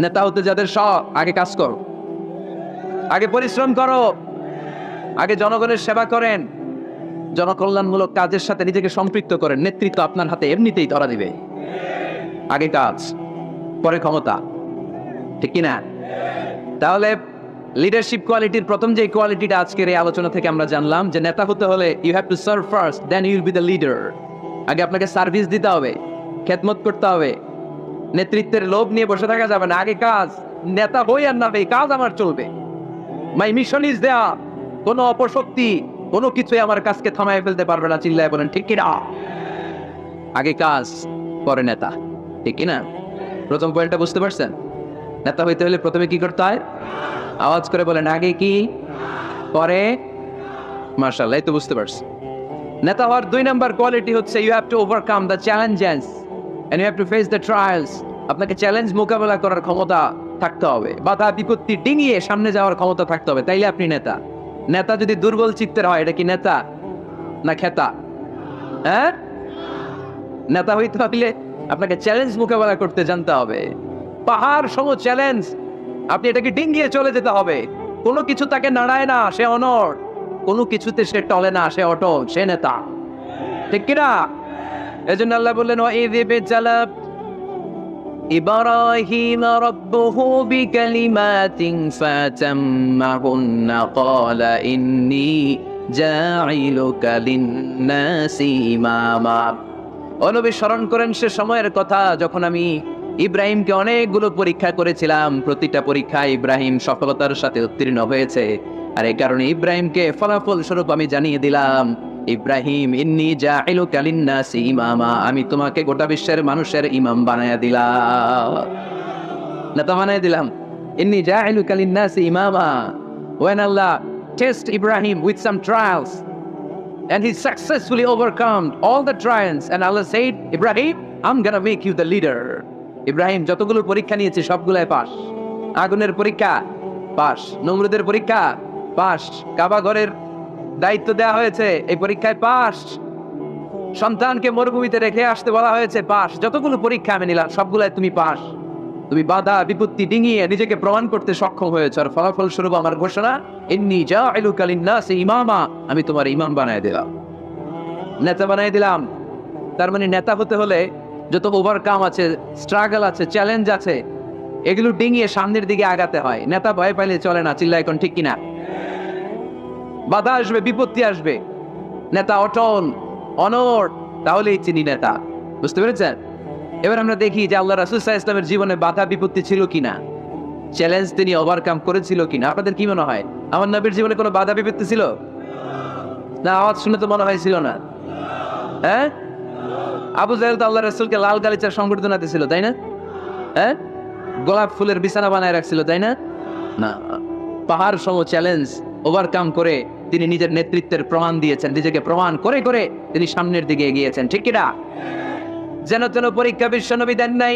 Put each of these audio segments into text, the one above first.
নেতা হতে যাদের শখ, আগে কাজ করো, আগে পরিশ্রম করো, আগে জনগণের সেবা করেন, জনকল্যাণমূলক কাজের সাথে নিজেকে সম্পৃক্ত করেন। নেতৃত্ব আপনার হাতে এমনিতেই ধরা দিবে। আগে কাজ, পরে ক্ষমতা, ঠিক কিনা? তাহলে লিডারশিপ কোয়ালিটির প্রথম যে কোয়ালিটিটা আজকের এই আলোচনা থেকে আমরা জানলাম, যে নেতা হতে হলে you have to serve first, then you will be the leader. আগে আপনাকে সার্ভিস দিতে হবে, খেদমত করতে হবে। নেতৃত্বের লোভ নিয়ে বসে থাকা যাবে না, আগে কাজ। নেতা হই আর না হই, কাজ আমার চলবে। মাই মিশন ইজ দেয়া। কোনো অপশক্তি, কোনো কিছুই আমার কাজকে থামায় ফেলতে পারবে না। চিল্লায় বলেন ঠিক কিনা? আগে কাজ, পরে নেতা, ঠিক কিনা? প্রথম পয়েন্টটা বুঝতে পারছেন? নেতা হইতে হলে প্রথমে কি করতে হয়? আওয়াজ করে বলেন, আগে কি, পরে। মাশাআল্লাহ, এই তো বুঝতে পারছি। নেতা হওয়ার 2 নাম্বার কোয়ালিটি হচ্ছে you have to overcome the challenges and you have to face the trials. আপনাকে চ্যালেঞ্জ মোকাবেলা করার ক্ষমতা থাকতে হবে, বাধা বিপত্তি ডিঙিয়ে সামনে যাওয়ার ক্ষমতা থাকতে হবে, তাইলে আপনি নেতা। নেতা যদি দুর্বল চিত্তের হয়, এটা কি নেতা না খেতা? হ্যাঁ, নেতা হইতে হলে আপনাকে চ্যালেঞ্জ মোকাবেলা করতে জানতে হবে। পাহাড় সম চ্যালেঞ্জ, আপনি এটাকে ডিঙ্গিয়ে চলে যেতে হবে। কোনো কিছু তাকে নাড়ায় না, সে অনড়। কোনো কিছুতে সে টলে না, সে অটল, সে নেতা, ঠিক কিনা? এজন্য আল্লাহ বললেন, ওয়াইয ইবতালা ইব্রাহিম রাব্বুহু বিকালিমাতিন ফাতাম্মাহুন্না ক্বালা ইন্নী জাঈলুকা লিন-নাসি ইমামা। ও নবী, স্মরণ করেন সে সময়ের কথা যখন আমি ইব্রাহিমকে অনেকগুলো পরীক্ষা করেছিলাম। প্রতিটা পরীক্ষায় ইব্রাহিম সফলতার সাথে উত্তীর্ণ হয়েছে। আর এই কারণে ইব্রাহিমকে ফলাফল স্বরূপ আমি জানিয়ে দিলাম, ইব্রাহিম ইন্নী জাঈলুকা লিন-নাসি ইমামা, আমি তোমাকে গোটা বিশ্বের মানুষের ইমাম বানায়া দিলাম, নেতা বানায়া দিলাম। ইন্নী জাঈলুকা লিন-নাসি ইমামা। When Allah test Ibrahim with some trials and he successfully overcome all the trials, and Allah said, Ibrahim, I'm gonna make you the leader. Ibrahim যতগুলো পরীক্ষা নিয়েছে সবগুলাই পাস। আগুনের পরীক্ষা পাস, নমরুদের পরীক্ষা পাস, কাবা ঘরের দায়িত্ব দেওয়া হয়েছে, এই পরীক্ষায় পাস। সন্তানকে মরুভূমিতে রেখে আসতে বলা হয়েছে, পাস। যতগুলো পরীক্ষা আমি নিলাম সবগুলাই তুমি পাস। তুমি বাধা বিপত্তি ডিঙিয়ে নিজেকে প্রমাণ করতে সক্ষম হয়েছ, আর ফলাফল স্বরূপ আমার ঘোষণা, ইন্নী জাঈলুকা লিন-নাসি ইমামা, আমি তোমার ইমাম বানায় দিলাম, নেতা বানায় দিলাম। তার মানে নেতা হতে হলে যত ওভারকাম আছে, স্ট্রাগল আছে, চ্যালেঞ্জ আছে, এগুলো ডিঙিয়ে সামনের দিকে আগাতে হয়। নেতা ভয় পাইলে চলে না। চিল্লা এখন ঠিক কিনা? বাধা আসবে, বিপত্তি আসবে, নেতা অটল অনড়, তাহলেই চিনি নেতা। বুঝতে পেরেছেন? এবার আমরা দেখি যে আল্লাহ রাসূল সাল্লাল্লাহু আলাইহি ওয়াসাল্লামের জীবনে বাধা বিপত্তি ছিল কিনা, চ্যালেঞ্জ তিনি ওভারকাম করেছিল কিনা। আপনাদের কি মনে হয়, আমার নবীর জীবনে কোনো বাধা বিপত্তি ছিল না? আওয়াজ শুনে তো মনে হয়েছিল না। হ্যাঁ, আবু জাহেল তো আল্লাহ রাসূলকে লাল গালিচার সংবর্ধনা দিয়েছিল, তাই না? হ্যাঁ, গোলাপ ফুলের বিছানা বানায় রাখছিল, তাই না? না, পাহাড় সম চ্যালেঞ্জ ওভারকাম করে তিনি নিজের নেতৃত্বের প্রমাণ দিয়েছেন। নিজেকে প্রমাণ করে করে তিনি সামনের দিকে এগিয়েছেন, ঠিক কিনা? যেন তেন পরীক্ষা বিশ্বনবী দেন নাই।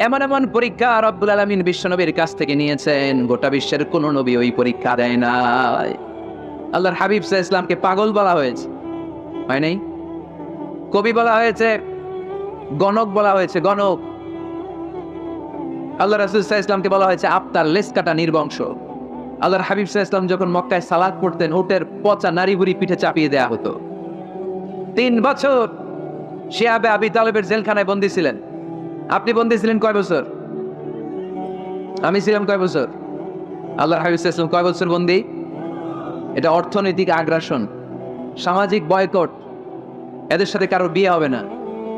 এমন এমন পরীক্ষা রব্বুল আলামিন বিশ্বনবীর কাছ থেকে নিয়েছেন, গোটা বিশ্বের কোন নবী ওই পরীক্ষা দেয় নাই। আল্লাহর হাবিব সাল্লাল্লাহু আলাইহি ওয়াসাল্লামকে পাগল বলা হয়েছে, হয় নাই? কবি বলা হয়েছে, গণক বলা হয়েছে, গণক। আল্লাহ রাসূল সাল্লাল্লাহু আলাইহি ওয়াসাল্লামকে বলা হয়েছে আফতার, লেস কাটা, নির্বংশ। আল্লাহর হাবিব সাল্লাল্লাহু আলাইহি ওয়াসাল্লাম যখন মক্কায় সালাত পড়তেন, উটের পচা নারী বুড়ি পিঠে চাপিয়ে দেয়া হতো। 3 বছর শিয়াবে আবি তালেবের জেলখানায় বন্দী ছিলেন। আপনি বন্দী ছিলেন কয় বছর? আমি ছিলাম কয় বছর? আল্লাহর হাবিব সাল্লাল্লাহু আলাইহি ওয়াসাল্লাম কয় বছর বন্দী? এটা অর্থনৈতিক আগ্রাসন, সামাজিক বয়কট। এদের সাথে কারো বিয়ে হবে না,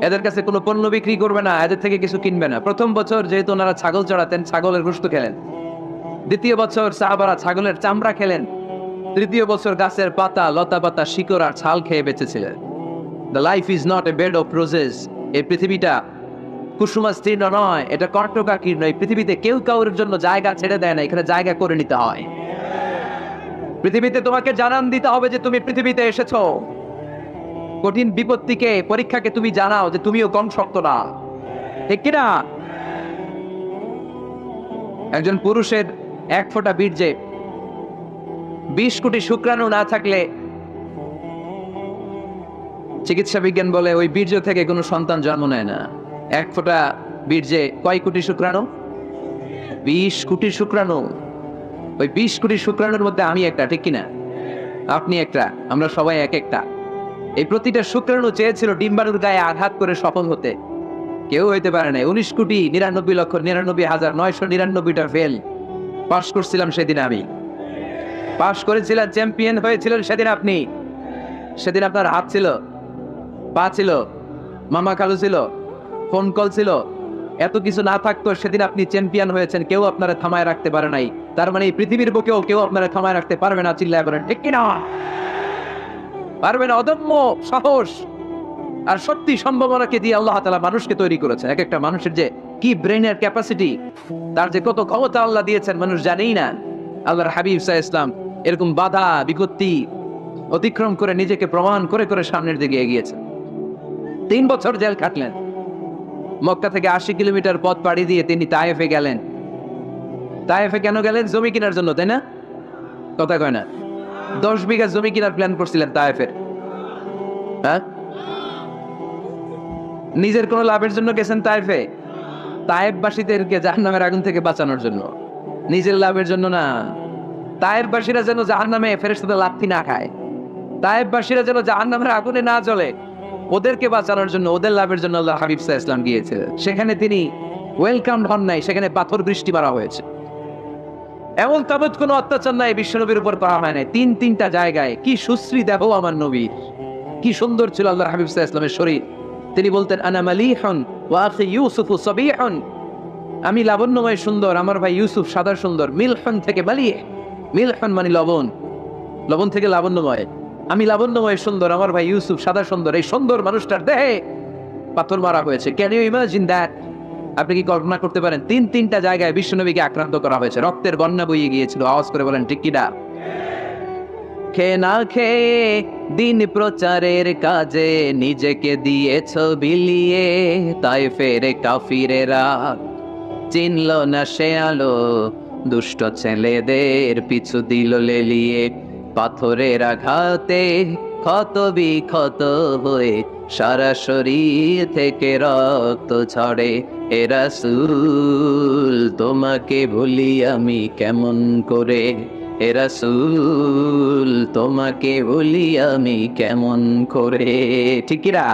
এদের কাছে কোনো পণ্য বিক্রি করবে না, এদের থেকে কিছু কিনবে না। প্রথম বছর যেহেতু ওনারা ছাগল চড়াতেন, ছাগলের গোশত খেলেন। দ্বিতীয় বছর সাহাবারা ছাগলের চামড়া খেলেন। তৃতীয় বছর গাছের পাতা, লতা পাতা, শিকড় আর ছাল খেয়ে বেঁচেছিলেন। The life is not a bed of roses. এই পৃথিবীটা কুসুমাস্তীর্ণ নয়, এটা কর্ণকাকীর্ণ। এই পৃথিবীতে কেউ কাউর জন্য জায়গা ছেড়ে দেয় না, এখানে জায়গা করে নিতে হয়। পৃথিবীতে তোমাকে জানান দিতে হবে যে তুমি পৃথিবীতে এসেছো। কঠিন বিপত্তিকে, পরীক্ষাকে তুমি জানাও যে তুমিও কম শক্ত না, ঠিক কিনা? একজন পুরুষের 1 ফোঁটা বীর্যে 20 কোটি শুক্রাণু না থাকলে চিকিৎসা বিজ্ঞান বলে ওই বীর্য থেকে কোনো সন্তান জন্ম নেয় না। 1 ফোঁটা বীর্যে কয় কোটি শুক্রাণু? 20 কোটি শুক্রাণু, ওই 20 কোটি শুক্রাণুর মধ্যে আমি একটা, ঠিক কিনা? আপনি একটা, আমরা সবাই এক একটা। এই প্রতিটা শুক্রাণু চেয়েছিল ডিম্বাণুর গায়ে আঘাত করে সফল হতে, কেউ হইতে পারে না। 19,99,99,999টা ফেল, পাশ করছিলাম সেদিন আমি, পাশ করেছিলাম, চ্যাম্পিয়ন হয়েছিলেন সেদিন আপনি। সেদিন আপনার হাত ছিল, পা ছিল, মামা খালু ছিল, ফোন কল ছিল, এত কিছু না থাকতো সেদিন আপনি চ্যাম্পিয়ন হয়েছেন, কেউ আপনারা থামায় রাখতে পারে নাই। তার মানে এই পৃথিবীর বুকেও কেউ আপনারা থামায় রাখতে পারবে না, চিল্লায় বলেন ঠিক কিনা? পারবে না। অদম্য সাহস আর সত্যি সম্ভাবনাকে দিয়ে আল্লাহ তাআলা মানুষকে তৈরি করেছেন। এক একটা মানুষের যে কি ব্রেনের ক্যাপাসিটি, তার যে কত ক্ষমতা আল্লাহ দিয়েছেন মানুষ জানেই না। আল্লাহর হাবিব সাল্লাল্লাহু আলাইহি ওয়াসাল্লাম এরকম বাধা বিপত্তি অতিক্রম করে নিজেকে প্রমাণ করে করে সামনের দিকে এগিয়েছেন। 3 বছর জেল খাটলেন। মক্কা থেকে 80 কিলোমিটার পথ পাড়ি দিয়ে তিনি তায়েফে গেলেন। তায়েফে কেন গেলেন? জমি কেনার জন্য, তাই না? কথা কয় না? 10 বিঘা জমি কেনার প্ল্যান করছিলেন তায়েফের। হ্যাঁ, নিজের কোনো লাভের জন্য গেছেন তায়েফে? তায়েফবাসীদেরকে জাহান্নামের আগুন থেকে বাঁচানোর জন্য, নিজের লাভের জন্য না। তায়েফবাসীরা যেন জাহান্নামে ফেরেশতাদের লাথি না খায়, তায়েফবাসীরা যেন জাহান্নামের আগুনে না জ্বলে, ওদেরকে বাঁচানোর জন্য, ওদের লাভের জন্য আল্লাহ হাবিব সাল্লাল্লাহু আলাইহি ওয়াসাল্লাম গিয়েছে। সেখানে তিনি ওয়েলকাম হন নাই, সেখানে পাথর বৃষ্টি মারা হয়েছে। এমন তাবৎ কোনো অত্যাচার নাই বিশ্বনবীর উপর করা হয় নাই। 3টা জায়গায় কি সুশ্রী দেহ আমার নবীর, কি সুন্দর ছিল আল্লাহর হাবিব সাল্লাল্লাহু আলাইহি ওয়াসাল্লামের শরীর। তিনি বলতেন আনা মালিহুন ওয়া আখি ইউসুফু সাবিহুন, আমি লাবণ্যময় সুন্দর, আমার ভাই ইউসুফ সাদা সুন্দর। মিলহুন থেকে মালিহ, মিলহুন মানে লবণ, লবণ থেকে লাবণ্যময়। আমি লাবণ্যময় সুন্দর, আমার ভাই ইউসুফ সাদা সুন্দর। এই সুন্দর মানুষটার দেহে পাথর মারা হয়েছে। Can you imagine that? আপনি কি কল্পনা করতে পারেন? 3টা জায়গায় বিশ্বনবীকে আক্রান্ত করা হয়েছে, রক্তের বন্যা বইয়ে গিয়েছিল। আওয়াজ করে বলেন ঠিক কিনা? খেয়ে না খেয়ে দিন প্রচারের কাজে নিজেকে দিয়েছ বিলিয়ে, তায়েফের কাফিরেরা চিনল না সে আলো, দুষ্ট ছেলেদের পিছু দিল লেলিয়ে। পাথরের আঘাতে ক্ষত বিক্ষত হয়ে সারা শরীর থেকে রক্ত ঝরে। এ রাসূল তোমাকে ভুলি আমি কেমন করে, এ রাসূল তোমাকে ভুলি আমি কেমন করে। ঠিক কিনা?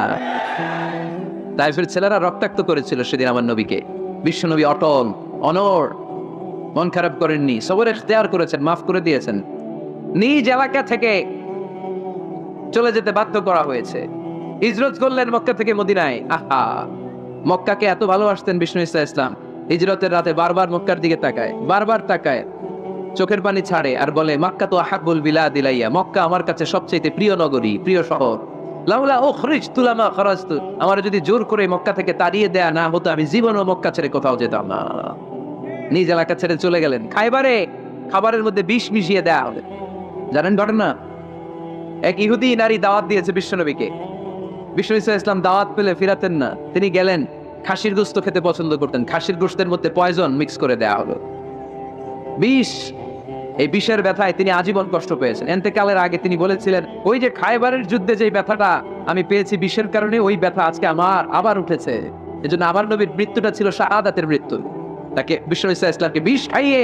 তায়েফের ছেলেরা রক্তাক্ত করেছিল সেদিন আমার নবীকে। বিশ্বনবী অটল, অনড়, মন খারাপ করেননি, সবর ইখতিয়ার করেছেন, মাফ করে দিয়েছেন। নিজ এলাকা থেকে চলে যেতে বাধ্য করা হয়েছে, হিজরত করলেন মক্কা থেকে মদিনায়। আহা, মক্কাকে এত ভালোবাসতেন বিষ্ণু ইসা ইসলাম। হিজরতের রাতে বারবার মক্কার দিকে তাকায়, বারবার তাকায়, চোখের পানি ছাড়ে আর বলে মক্কা তো আহাব্বুল বিলাদ ইলাইয়া, মক্কা আমার কাছে সবচেয়ে প্রিয় নগরী, প্রিয় শহর। লাউলা উখরিজতু লামা খারাজতু, আমার যদি জোর করে মক্কা থেকে তাড়িয়ে দেয়া না হতো আমি জীবনও মক্কা ছেড়ে কোথাও যেতাম না। নিজ এলাকা ছেড়ে চলে গেলেন। খাইবারে খাবারের মধ্যে বিষ মিশিয়ে দেয়া হবে, জানেন ঘটনা? এক ইহুদি নারী দাওয়াত দিয়েছে বিশ্বনবীকে। বিষ্ণু ইসা ইসলাম দাওয়াত পেলে ফিরাতেন না, তিনি গেলেন। খাসির গোশত খেতে পছন্দ করতেন, খাসির গোশতের মধ্যে পয়জন মিক্স করে দেয়া হলো, বিষ। এই বিষের ব্যথায় তিনি আজীবন কষ্ট পেয়েছেন। এন্তেকালের আগে তিনি বলেছিলেন, ওই যে খায়বারের যুদ্ধে যে ব্যথাটা আমি পেয়েছি বিষের কারণে, ওই ব্যথা আজকে আমার আবার উঠেছে। এজন্য আমার নবীর মৃত্যুটা ছিল শাহাদাতের মৃত্যু। তাকে বিষ্ণু ইসা ইসলামকে বিষ খাইয়ে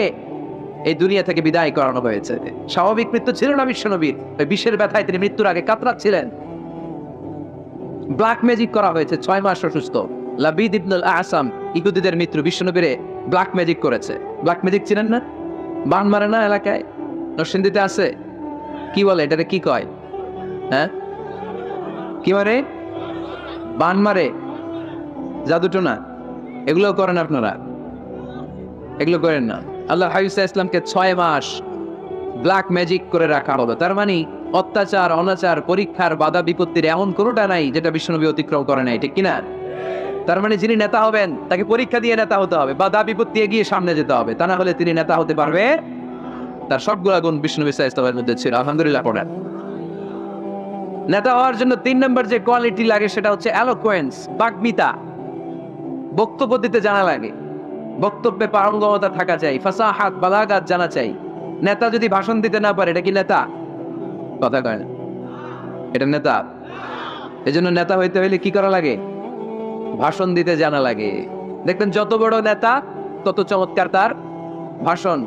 এই দুনিয়া থেকে বিদায় করানো হয়েছে। স্বাভাবিক মৃত্যু ছিল না বিশ্ব নবীর, ওই বিষের ব্যথায় তিনি মৃত্যুর আগে কাতরাচ্ছিলেন। ব্ল্যাক ম্যাজিক করা হয়েছে, 6 মাস অসুস্থ। লাবিদ ইবনুল আসাম ইহুদিদের মিত্র বিশ্বনবীরে ব্ল্যাক ম্যাজিক করেছে। ব্ল্যাক ম্যাজিক চিনেন না? বান মারে না এলাকায়, নরসিংদীতে আছে, কি বলে এটারে, কি কয়? হ্যাঁ, কি মারে? বান মারে, জাদুটো না, এগুলো করেন আপনারা? এগুলো করেন না। আল্লাহ হাবিব ইসলামকে 6 মাস ব্ল্যাক ম্যাজিক করে রাখা হলো। তার মানে অত্যাচার, অনাচার, পরীক্ষার, বাধা বিপত্তির এমন কোনোটা নাই যেটা বিশ্বনবী অতিক্রম করে নাই, ঠিক কিনা? তার মানে যিনি নেতা হবেন তাকে পরীক্ষা দিয়ে নেতা হতে হবে, বাধা বিপত্তি এগিয়ে সামনে যেতে হবে, তা না হলে তিনি নেতা হতে পারবে। তার সবগুলা গুণ বিশ্বনবী সাল্লাল্লাহু আলাইহি ওয়াসাল্লামের মধ্যে ছিল। আলহামদুলিল্লাহ পড়েন। নেতা হওয়ার জন্য 3 নম্বর যে কোয়ালিটি লাগে সেটা হচ্ছে এলোকোয়েন্স, বাগ্মিতা, বক্তব্য দিতে জানা লাগে, বক্তব্যে পারঙ্গমতা থাকা চাই, ফাসাহাত, বালাগাত জানা চাই। নেতা যদি ভাষণ দিতে না পারে এটা কি নেতা? কথা কয় না, এটা নেতা? এজন্য নেতা হইতে হইলে কি করা লাগে? ভাষণ দিতে জানা লাগে। দেখবেন যত বড় নেতা তত চমৎকার তার ভাষণ